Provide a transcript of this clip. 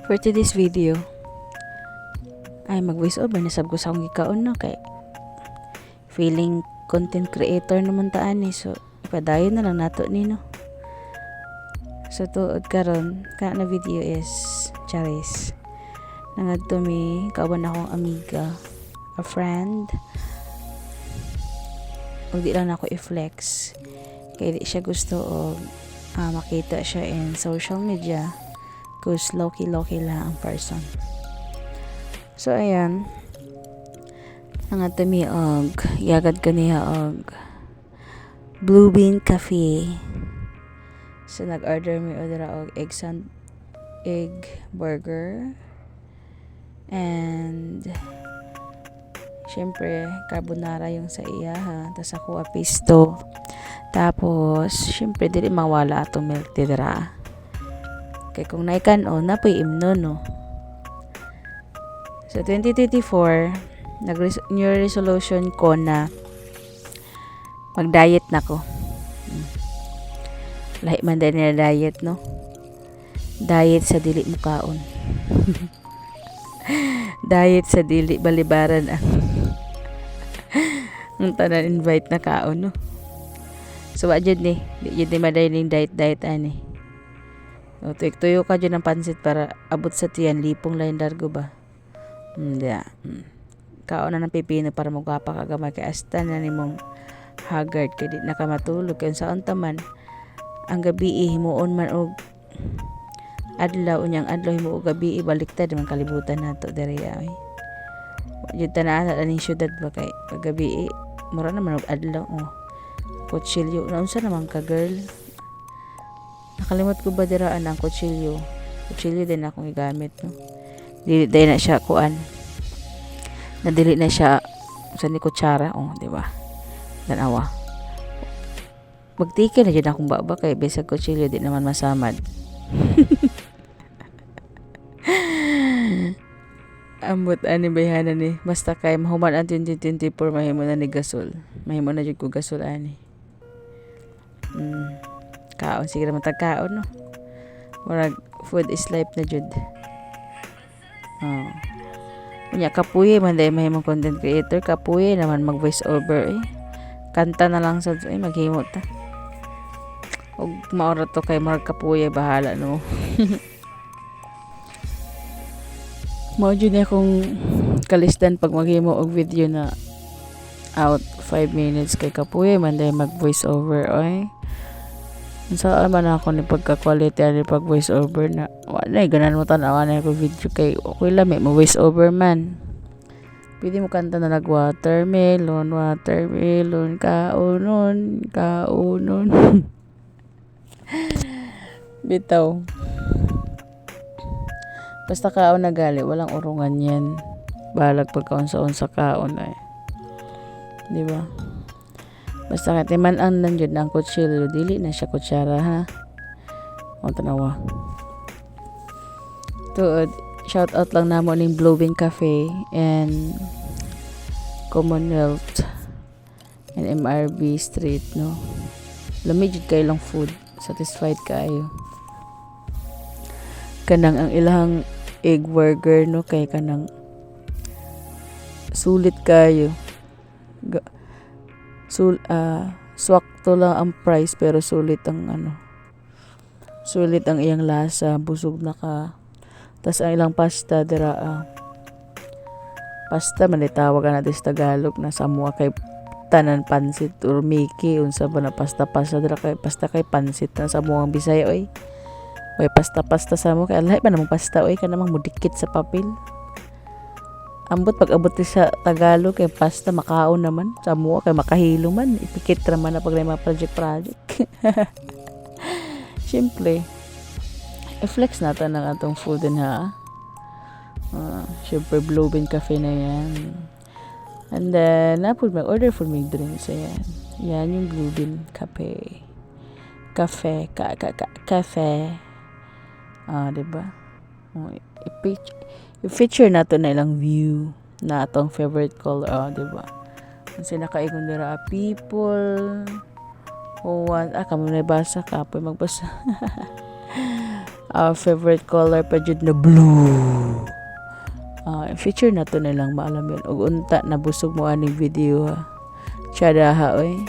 For today's video, ay mag-voice over na sab ko sa akong gikaon no kay feeling content creator naman taan ni, so ipadayon na lang nato ni no. So tuod karon ka na video is Charis nangadto mi kawan akong amiga, a friend, ug di lang ako i-flex kay di siya gusto og makita siya in social media cause low-key lang ang person. So ayan, nangadto mi og yagad ko niya og Blue Bean Cafe. So nag-order mi og egg burger and syempre carbonara yung sa iya ha, tas ako pesto, tapos syempre dili mawala atong milk tea dira kay kung naikanon na po'y imno no. So 2024 new resolution ko na mag-diet na ko. Lahi man din na diet no, diet sa dili mukaon. Diet sa dili balibaran ang tanan invite na kaon no. So wajud ni di jud ni madaling diet ani. O tuyo ka dyan ng pansit para abot sa tiyan, lipong lain dargo ba. Kaon na ng pipino para magwapa ka gamay kay asta na nimong haggard kay di na ka matulog kay saan taman ang gabi himuon man og adlaw unyang adlaw himuon og gabi baliktad man kalibutan nato diri ay. Wajud tanan na ning syudad ba kay paggabi mura naman og adlaw kutsilyo na unsa naman ka girl. Nakalimot ko ba diraan ang kutsilyo din akong igamit no. Dili na siya kuan, nadili na siya sa ni kutsara di ba, tanawa magtike na dyan akong baba kay bisag kutsilyo di naman masamad. Ambot ani bayhanan ni basta kay mahuman ang 2024 mahimo na ni gasol, mahimo na jud ko gasol ani. Kaon sige naman tagkaon no, murag food is life na jud. Unya kapuye man dahil mahimong content creator, kapuye naman mag voice over kanta na lang sa maghimo ta og maura to kay murag kapuye bahala no. Mao jud ni akong kalisdan pag maghimo og video na out 5 minutes kay kapuye man dahil mag voice over saan man ako ni pagka-quality ani pag voice over na wala ganan mo tan-awan na ko video kay okay lang may voice over man. Pwede mo kanta na nag watermelon kaunon bitaw basta kaon na gali walang urungan yan, balag pagkaon sa kaon di ba. Basta katiman ang nandiyan ang kutsilyo, dili na siya kutsara ha. Tanawa. Tuod, shout out lang namo ning Blue Bean Cafe and Commonwealth and MRB Street no. Lamig kay lang food, satisfied kayo. Kanang ang ilang egg burger no kay kanang sulit kayo. Swakto lang ang price pero sulit ang sulit ang iyang lasa, busog na ka. Tas ang ilang pasta dira pasta man tawag na sa Tagalog na samua kay tanan pansit or miki unsa ba na pasta dira kay pasta kay pansit na samua ang Bisaya way pasta sa mo kay lahi ba namang pasta ka namang mudikit sa papel. Ambot pag abot sa Tagalog kay pasta makaon naman sa mua kay makahilo man ipikit naman na pag may mga project simple i-flex natin ang atong food ha. Syempre Blue Bean Cafe na yan and then mag-order for me drinks yan yung Blue Bean Cafe diba i-feature nato na ilang view na atong favorite color diba. Kasi nakaingon dira people kamo na basa ka magbasa Our favorite color pa jud na blue. Feature na to nilang maalam yun. Ug unta nabusog mo ani video ha. Tsada ha oy.